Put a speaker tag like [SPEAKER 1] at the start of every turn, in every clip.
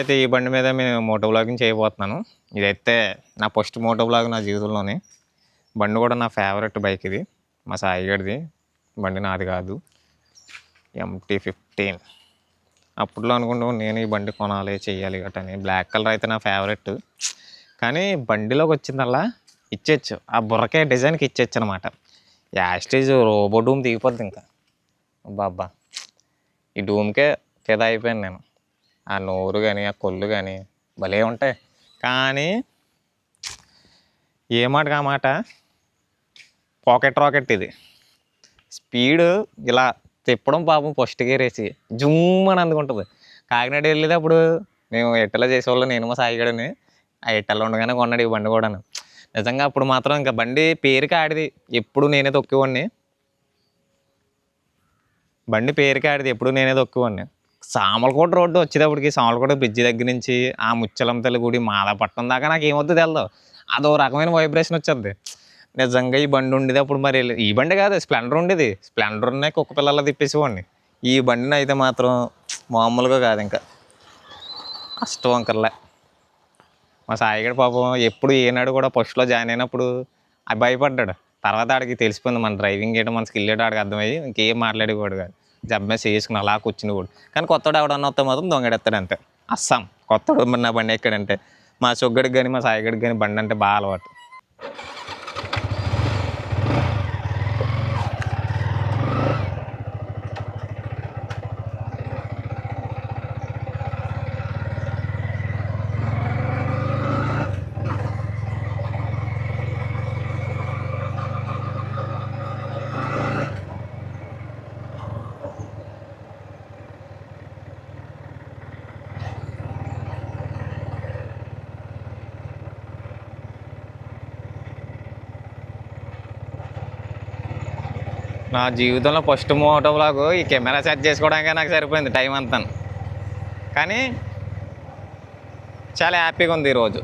[SPEAKER 1] అయితే ఈ బండి మీద నేను మోటో వ్లాగింగ్ చేయబోతున్నాను. ఇదైతే నా ఫస్ట్ మోటో వ్లాగ్ నా జీవితంలోనే. బండి కూడా నా ఫేవరెట్ బైక్ ఇది. మా సాయి గడిది బండి, నాది కాదు. MT-15. అప్పట్లో అనుకుంటాం నేను ఈ బండి కొనాలి, చెయ్యాలి గట్టని. బ్లాక్ కలర్ అయితే నా ఫేవరెట్. కానీ బండిలోకి వచ్చిందల్లా ఇచ్చేచ్చు, ఆ బుర్రకే డిజైన్కి ఇచ్చేచ్చు అనమాట. యాస్టేజ్ రోబో డూమ్ దిగిపోద్ది ఇంకా. బాబా, ఈ డూమ్కే ఫిదా అయిపోయాను నేను. ఆ నోరు కానీ ఆ కొళ్ళు కానీ భలే ఉంటాయి. కానీ ఏ మాటకి ఆ మాట పాకెట్ రాకెట్ ఇది. స్పీడ్ ఇలా తిప్పడం పాపం ఫస్ట్ గేర్ వేసి జూమ్ అని అందుకుంటుంది. కాకినాడ వెళ్ళేటప్పుడు మేము ఎట్టెలా చేసేవాళ్ళు, నేను మా సాయిగడని. ఆ ఎట్టెల్లో ఉండగానే కొన్నాడు ఈ బండి కూడాను. నిజంగా అప్పుడు మాత్రం ఇంకా బండి పేరుకి ఆడిది, ఎప్పుడు నేనే తొక్కేవాడిని. బండి పేరుకి ఆడిది, ఎప్పుడు నేనే తొక్కేవాడిని. సామలకోట రోడ్డు వచ్చేటప్పటికి, సామలకోట బ్రిడ్జి దగ్గర నుంచి ఆ ముచ్చలమ్మ తల్లి గుడి మాదాపట్నం దాకా నాకు ఏమొద్దు తెలదు. అదో రకమైన వైబ్రేషన్ వచ్చేది. నిజంగా ఈ బండి ఉండేది అప్పుడు. మరి ఈ బండి కాదు, స్ప్లెండర్ ఉండేది. స్ప్లెండర్నే కుక్క పిల్లల్లో తిప్పేసేవాడిని. ఈ బండిని అయితే మాత్రం మామూలుగా కాదు, ఇంకా అష్టవంకర్లే. మా సాయిగడ పాపం ఎప్పుడు ఏనాడు కూడా ఫస్ట్లో జాయిన్ అయినప్పుడు భయపడ్డాడు. తర్వాత ఆడికి తెలిసిపోయింది మన డ్రైవింగ్ చేయడం, మన స్కిల్ చేయడం ఆడికి అర్థమయ్యి ఇంకేం మాట్లాడేవాడు కాదు. జబ్బే చేసుకుని అలా కూర్చుని కూడా. కానీ కొత్తడు ఎవడన్నా వస్తే మాత్రం దొంగడెత్తాడు అంతే. అస్సాం కొత్తడు మరి నా బండి ఎక్కడంటే మా చొగ్గడికి కానీ మా సాయిగడికి కానీ బండి అంటే బాగా అలవాటు. నా జీవితంలో ఫస్ట్ మోటో వ్లాగ్ ఈ కెమెరా సెట్ చేసుకోవడానికే నాకు సరిపోయింది టైం అంతా. కానీ చాలా హ్యాపీగా ఉంది ఈరోజు.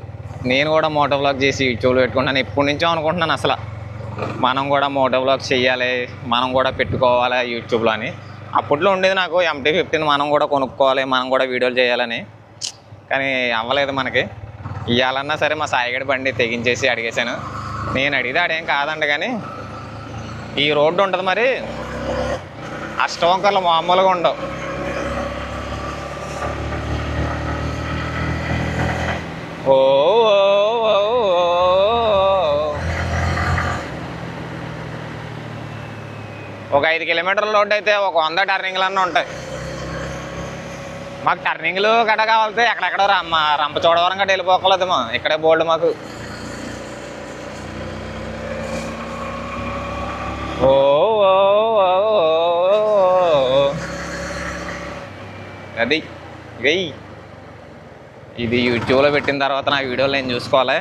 [SPEAKER 1] నేను కూడా మోటో వ్లాగ్ చేసి యూట్యూబ్లో పెట్టుకుంటాను. ఎప్పటి నుంచో అనుకుంటున్నాను అసలు మనం కూడా మోటో వ్లాగ్ చేయాలి, మనం కూడా పెట్టుకోవాలి యూట్యూబ్లో అని. అప్పట్లో ఉండేది నాకు MT-15 మనం కూడా కొనుక్కోవాలి, మనం కూడా వీడియోలు చేయాలని. కానీ అవ్వలేదు మనకి. ఇవ్వాలన్నా సరే మా సాయిగడి బండి తెగించేసి అడిగేశాను. నేను అడిగితే ఆడేం కాదండి. కానీ ఈ రోడ్డు ఉంటుంది మరి, అష్టవంకర్లు మామూలుగా ఉండవు. ఓ ఒక 5 కిలోమీటర్ల రోడ్డు అయితే ఒక 100 టర్నింగ్లన్నీ ఉంటాయి. మాకు టర్నింగ్లు గట్ట కావాలితే ఎక్కడెక్కడో రంపచోడవరం గట్ట వెళ్ళిపోకలేదు. ఇక్కడే బోల్డ్ మాకు. ఓ అది వెయ్యి. ఇది యూట్యూబ్లో పెట్టిన తర్వాత నా వీడియోలు నేను చూసుకోవాలి.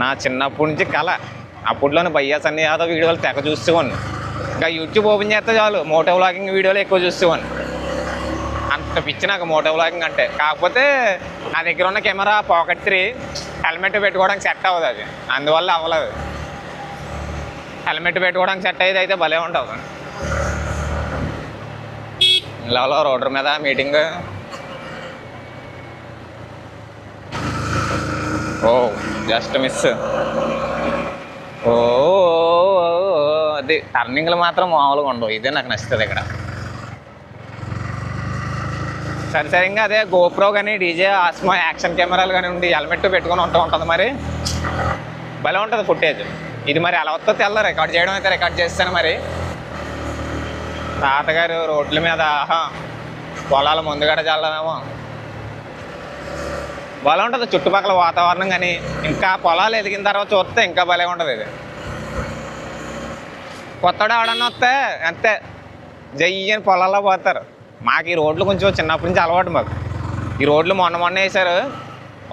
[SPEAKER 1] నా చిన్నప్పటి నుంచి కళ. అప్పట్లోనే భయ్యా సన్నీ యాదవ్ వీడియోలు తెగ చూసేవాడిని. ఇంకా యూట్యూబ్ ఓపెన్ చేస్తే చాలు మోటో వ్లాగింగ్ వీడియోలు ఎక్కువ చూసేవాడిని. అంత పిచ్చి నాకు మోటో వ్లాగింగ్ అంటే. కాకపోతే నా దగ్గర ఉన్న కెమెరా పాకెట్ 3 హెల్మెట్ పెట్టుకోవడానికి సెట్ అవ్వదు. అది అందువల్ల అవ్వలేదు. హెల్మెట్ పెట్టుకోవడానికి సెట్ అయ్యేది అయితే భలే ఉంటుంది. ఇలా రోడ్డు మీద మీటింగ్. ఓ జస్ట్ మిస్. ఓ అది టర్నింగ్లు మాత్రం మామూలుగా ఉండవు. ఇదే నాకు నచ్చుతుంది ఇక్కడ. సరే ఇంకా అదే గోప్రో కానీ డీజే ఆస్మో యాక్షన్ కెమెరాలు కానీ ఉండి హెల్మెట్ పెట్టుకొని ఉంటుంది మరి భలే ఉంటుంది ఫుటేజ్. ఇది మరి అలా వస్తే తెల్ల రికార్డ్ చేయడం అయితే రికార్డ్ చేస్తాను. మరి తాతగారు రోడ్ల మీద పొలాల ముందుగడ చల్లమేమో భలే ఉంటుంది. చుట్టుపక్కల వాతావరణం కానీ ఇంకా పొలాలు ఎదిగిన తర్వాత చూస్తే ఇంకా భలే ఉంటుంది. ఇది కొత్తడు ఎవడన్నా వస్తే అంతే జయ్యని పొలాల్లో పోతారు. మాకు ఈ రోడ్లు కొంచెం చిన్నప్పటి నుంచి అలవాటు. మాకు ఈ రోడ్లు మొన్న వేసారు.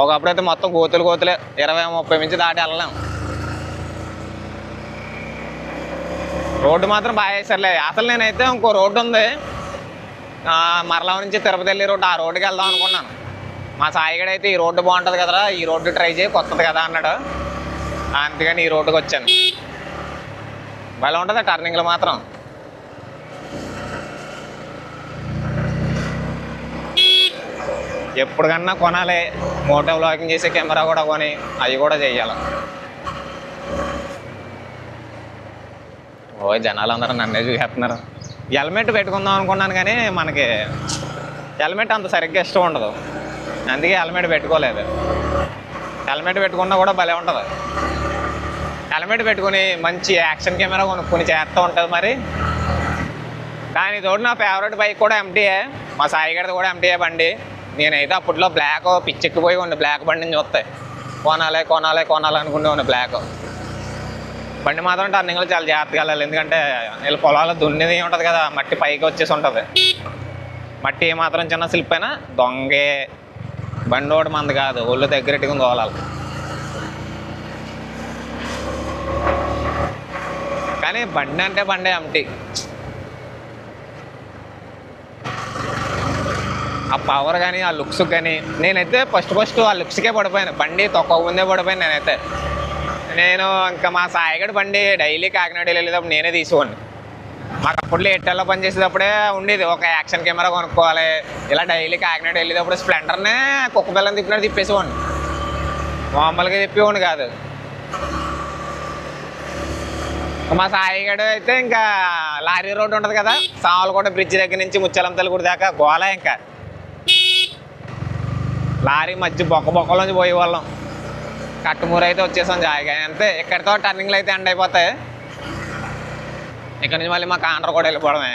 [SPEAKER 1] ఒకప్పుడైతే మొత్తం గోతులే 20-30 నుంచి దాటి వెళ్ళలేము. రోడ్డు మాత్రం బాగా వేసారులే. అసలు నేనైతే ఇంకో రోడ్డు ఉంది మరలా నుంచి తిరుపతి వెళ్ళే రోడ్డు, ఆ రోడ్డుకి వెళ్దాం అనుకున్నాను. మా సాయిగడైతే ఈ రోడ్డు బాగుంటుంది కదరా, ఈ రోడ్డు ట్రై చేయి కొత్తది కదా అన్నాడు. అందుకని ఈ రోడ్డుకి వచ్చాను. భలే ఉంటుంది టర్నింగ్లు మాత్రం. ఎప్పటికన్నా కొనాలి. మోటో వ్లాగింగ్ చేసే కెమెరా కూడా కొని అవి కూడా చెయ్యాలి. ఓ జనాలు అందరూ నన్నే చూసేస్తున్నారు. హెల్మెట్ పెట్టుకుందాం అనుకున్నాను కానీ మనకి హెల్మెట్ అంత సరిగ్గా ఇష్టం ఉండదు, అందుకే హెల్మెట్ పెట్టుకోలేదు. హెల్మెట్ పెట్టుకున్నా కూడా భలే ఉంటుంది. హెల్మెట్ పెట్టుకుని మంచి యాక్షన్ కెమెరా కొనుక్కొని చేస్తూ ఉంటుంది మరి. కానీ తోడు నా ఫేవరెట్ బైక్ కూడా ఎంటీఏ, మా సాయి గడిది కూడా ఎంటీఏ బండి. నేనైతే అప్పట్లో బ్లాక్ పిచ్చెక్కిపోయి ఉండి బ్లాక్ బండిని చూస్తాయి కొనాలి అనుకుంటే ఉండే బ్లాక్ బండి. మాత్రం టర్నింగ్లో చాలా జాగ్రత్తగా వెళ్ళాలి, ఎందుకంటే వీళ్ళ పొలాలు దున్నిది ఉంటుంది కదా, మట్టి పైకి వచ్చేసి ఉంటుంది. మట్టి ఏమాత్రం చిన్న స్లిప్ అయినా దొంగే. బండి ఒకటి మంది కాదు, ఒళ్ళు దగ్గరెట్టుకుని తోలాలి. కానీ బండి అంటే బండి ఎంటీ. ఆ పవర్ కానీ ఆ లుక్స్ కానీ, నేనైతే ఫస్ట్ ఆ లుక్స్కే పడిపోయాను. బండి తక్కువ ముందే పడిపోయాను నేనైతే. నేను ఇంకా మా సాయిగడి బండి డైలీ కాకినాడ వెళ్ళేటప్పుడు నేనే తీసుకోండి. మాకు అప్పట్లో ఎయిర్టెల్లో పనిచేసేటప్పుడే ఉండేది ఒక యాక్షన్ కెమెరా కొనుక్కోవాలి. ఇలా డైలీ కాకినాడ వెళ్ళేటప్పుడు స్ప్లెండర్నే కుక్క పిల్లని తిప్పినట్టు తిప్పేసేవాడిని, మామూలుగా తిప్పేవాడిని కాదు. మా సాయిగడు అయితే ఇంకా లారీ రోడ్డు ఉంటుంది కదా, సామలకోట బ్రిడ్జ్ దగ్గర నుంచి ముచ్చాలంతల గుడి దాకా గోళ. ఇంకా లారీ మధ్య బొక్కలోంచి పోయేవాళ్ళం. కట్టుమూరు అయితే వచ్చేసాం జాయిగా, అంతే. ఇక్కడితో టర్నింగ్లు అయితే ఎండ్ అయిపోతాయి. ఇక్కడ నుంచి మళ్ళీ మా కాండ్ర కూడా వెళ్ళిపోవడమే.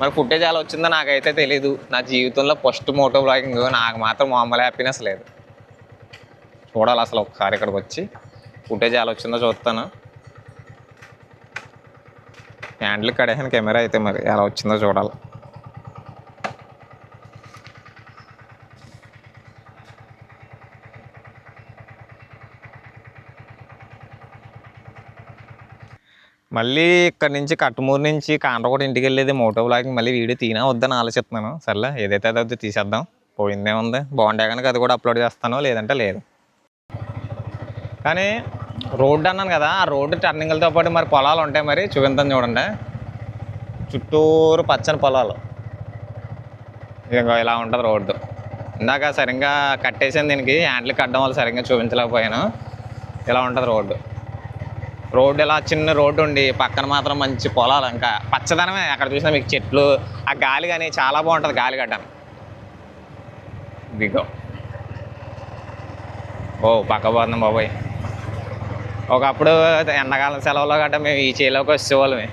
[SPEAKER 1] మరి ఫుటేజ్ ఎలా వచ్చిందో నాకైతే తెలీదు. నా జీవితంలో ఫస్ట్ మోటో బ్లాగింగ్, నాకు మాత్రం మామూలు హ్యాపీనెస్ లేదు. చూడాలి అసలు ఒకసారి ఇక్కడికి వచ్చి ఫుటేజ్ ఎలా వచ్చిందో చూస్తాను. హ్యాండిల్ కడేసిన కెమెరా అయితే మరి ఎలా వచ్చిందో చూడాలి. మళ్ళీ ఇక్కడ నుంచి కట్టుమూరు నుంచి కాండ్రకోట ఇంటికి వెళ్ళేది మోటో బ్లాగింగ్. మళ్ళీ వీడియో తీనా వద్దని ఆలోచిస్తున్నాను. సర్లే ఏదైతే అదో తీసేద్దాం, పోయిందే ఉంది. బాగుండే కనుక అది కూడా అప్లోడ్ చేస్తాను, లేదంటే లేదు. కానీ రోడ్డు అన్నాను కదా, ఆ రోడ్డు టర్నింగ్లతో పాటు మరి పొలాలు ఉంటాయి. మరి చూపిస్తాను చూడండి, చుట్టూరు పచ్చని పొలాలు. ఇదిగో ఇలా ఉంటుంది రోడ్డు. ఇందాక సరిగ్గా కట్టేసాను, దీనికి హ్యాండిల్ కట్టడం వల్ల సరిగ్గా చూపించలేకపోయాను. ఇలా ఉంటుంది రోడ్డు. రోడ్డు ఇలా చిన్న రోడ్డు ఉండి పక్కన మాత్రం మంచి పొలాలు, ఇంకా పచ్చదనమే. అక్కడ చూసినా మీకు చెట్లు, ఆ గాలి కానీ చాలా బాగుంటుంది గాలి గడ్డం. దిగో ఓ పక్క పోతున్నాం బాబాయ్. ఒకప్పుడు ఎండాకాలం సెలవులో గట్ట మేము ఈ చేలోకి వచ్చేవాళ్ళమే.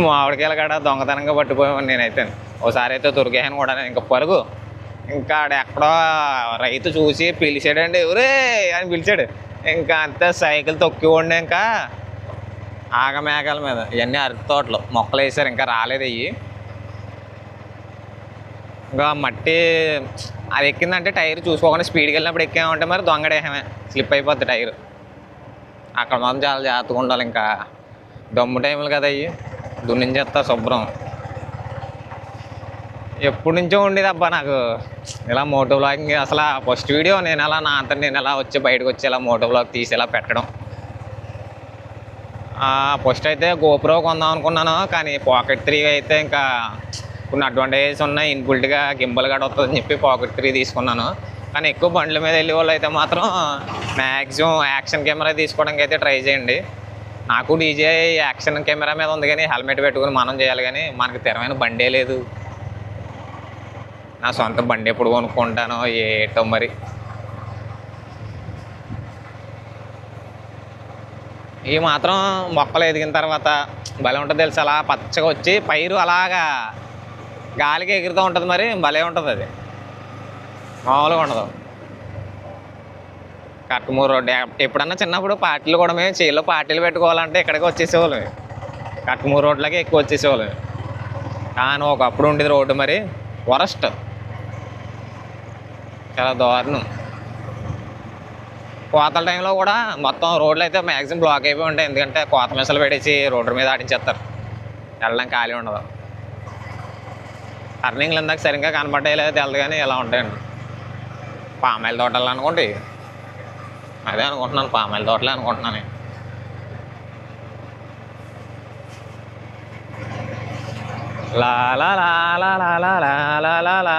[SPEAKER 1] మామిడికాయలు గట్ట దొంగతనంగా పట్టుకోయామని నేనైతే. ఒకసారి అయితే దొరికాయని కూడా, ఇంకా పరుగు. ఇంకా ఎక్కడో రైతు చూసి పిలిచాడండి, ఎవరే అని పిలిచాడు. ఇంకా అంతే సైకిల్ తొక్కివ్వండి. ఇంకా ఆగమేఘాల మీద ఇవన్నీ అరటి తోటలు మొక్కలు వేసారు, ఇంకా రాలేదు అవి. ఇంకా మట్టి అది ఎక్కిందంటే టైర్ చూసుకోకుండా స్పీడ్కి వెళ్ళినప్పుడు ఎక్కామంటే మరి దొంగడేహమే, స్లిప్ అయిపోద్ది టైర్. అక్కడ మాత్రం చాలా జాగ్రత్తగా ఉండాలి. ఇంకా దమ్ము టైంలు కదా అవి, దున్నించేస్తా శుభ్రం. ఎప్పటి నుంచో ఉండేది అబ్బా నాకు ఇలా మోటో బ్లాగింగ్. అసలు ఫస్ట్ వీడియో నేను అలా నా అంతా నేను ఎలా వచ్చి బయటకు వచ్చి ఇలా మోటో బ్లాగ్ తీసి ఇలా పెట్టడం. ఫస్ట్ అయితే గోప్రో కొందాం అనుకున్నాను, కానీ పాకెట్ 3 అయితే ఇంకా కొన్ని అడ్వాంటేజెస్ ఉన్నాయి. ఇన్బుల్ట్గా గింబల్ గడ వస్తుందని చెప్పి పాకెట్ 3 తీసుకున్నాను. కానీ ఎక్కువ బండ్ల మీద వెళ్ళే వాళ్ళు అయితే మాత్రం మ్యాక్సిమం యాక్షన్ కెమెరా తీసుకోవడానికి అయితే ట్రై చేయండి. నాకు డీజే యాక్షన్ కెమెరా మీద ఉంది, కానీ హెల్మెట్ పెట్టుకుని మనం చేయాలి. కానీ మనకి స్థిరమైన బండే లేదు. నా సొంత బండి ఎప్పుడు కొనుక్కుంటానో ఏటో మరి. ఇవి మాత్రం మొక్కలు ఎదిగిన తర్వాత భలే ఉంటుంది తెలుసు. అలా పచ్చగా వచ్చి పైరు అలాగా గాలికి ఎగురుతూ ఉంటుంది, మరి భలే ఉంటుంది. అది మామూలుగా ఉండదు. కట్టుమూరు రోడ్డు ఎప్పుడన్నా చిన్నప్పుడు పార్టీలు కూడా మేము చేలో పార్టీలు పెట్టుకోవాలంటే ఇక్కడికి వచ్చేసేవాళ్ళం. కట్టుమూరు రోడ్లకి ఎక్కువ వచ్చేసేవాళ్ళం. కానీ ఒకప్పుడు ఉండేది రోడ్డు మరి వరస్ట్, చాలా దారుణం. కోతల టైంలో కూడా మొత్తం రోడ్లు అయితే మ్యాక్సిమం బ్లాక్ అయిపోయి ఉంటాయి, ఎందుకంటే కోత మిషన్లు పెట్టేసి రోడ్డు మీద ఆడించేస్తారు, వెళ్ళడానికి ఖాళీ ఉండదు. టర్నింగ్లు ఇందాక సరిగ్గా కనపడ్డాయి లేదా తెలదు, కానీ ఇలా ఉంటాయండి. పామాయిల తోటలు అనుకోండి, అదే అనుకుంటున్నాను, పామాయిల తోటలే అనుకుంటున్నాను. లా లా లా లా లా లా లా లా లా లా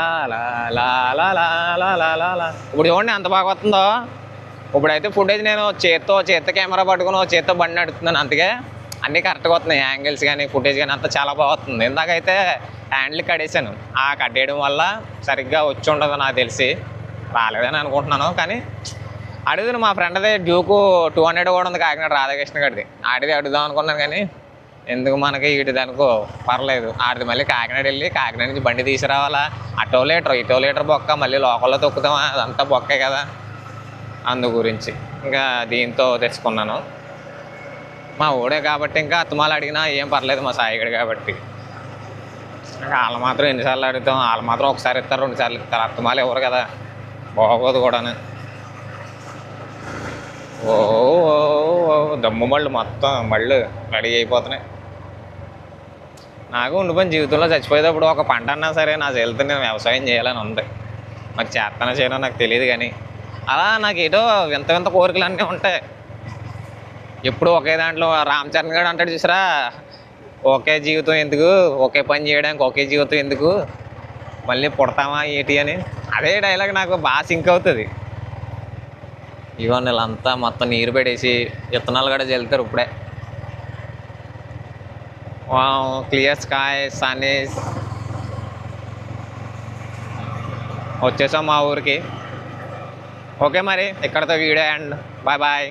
[SPEAKER 1] లా లా లా లా లా లా లా లా. ఇప్పుడు చూడండి ఎంత బాగా వస్తుందో. ఇప్పుడైతే ఫుటేజ్ నేను చేత్తో కెమెరా పట్టుకుని చేత్తో బండి నడుపుతున్నాను, అందుకే అన్నీ కరెక్ట్గా వస్తున్నాయి. యాంగిల్స్ కానీ ఫుటేజ్ కానీ అంతా చాలా బాగా వస్తుంది. ఇందాకైతే హ్యాండిల్ కడేసాను, ఆ కట్టేయడం వల్ల సరిగ్గా వచ్చి ఉండదు నాకు తెలిసి, రాలేదని అనుకుంటున్నాను. కానీ అడుగును మా ఫ్రెండ్దే డ్యూకు 200 కూడా ఉంది కాకినాడ రాధాకృష్ణ గడిది, ఆడిది అడుగుదాం అనుకున్నాను. కానీ ఎందుకు మనకి ఇటు దానికో పర్లేదు, ఆడిది మళ్ళీ కాకినాడ వెళ్ళి కాకినాడ నుంచి బండి తీసుకురావాలా, అటో లీటర్ బొక్క, మళ్ళీ లోకల్లో తొక్కుతామా, అదంతా బొక్కే కదా. అందు గురించి ఇంకా దీంతో తెచ్చుకున్నాను. మా ఊడే కాబట్టి ఇంకా అత్తమాలు అడిగినా ఏం పర్లేదు, మా సాయిగడు కాబట్టి. ఇంకా వాళ్ళు మాత్రం ఎన్నిసార్లు అడుగుతాం, వాళ్ళు మాత్రం ఒకసారి ఇస్తారు 2 సార్లు ఇస్తారు, అత్తమాలు ఎవరు కదా, బాగోదు కూడాను. ఓ దమ్ము మళ్ళు మొత్తం మళ్ళు రెడీ అయిపోతున్నాయి. నాకు ఉండిపోయిన జీవితంలో చచ్చిపోయేటప్పుడు ఒక పంట అన్నా సరే నా చేతితో నేను వ్యవసాయం చేయాలని ఉంది. మరి చేస్తానో చేయనో నాకు తెలియదు, కానీ అలా నాకు ఏదో వింత కోరికలు అన్నీ ఉంటాయి. ఎప్పుడు ఒకే దాంట్లో రామ్ చరణ్ గారు అంటాడు చూసారా, ఒకే జీవితం ఎందుకు, ఒకే పని చేయడానికి ఒకే జీవితం ఎందుకు, మళ్ళీ పుడతామా ఏంటి అని. అదే డైలాగ్ నాకు బాగా సింక్ అవుతుంది. ఇవన్నీ వీళ్ళంతా మొత్తం నీరు పెట్టేసి విత్తనాలు కూడా చల్లుతారు ఇప్పుడే. Clear sky, sun. వచ్చేసాం మా ఊరికి. ఓకే మరి ఇక్కడతో వీడియో అండ్ బాయ్ బాయ్.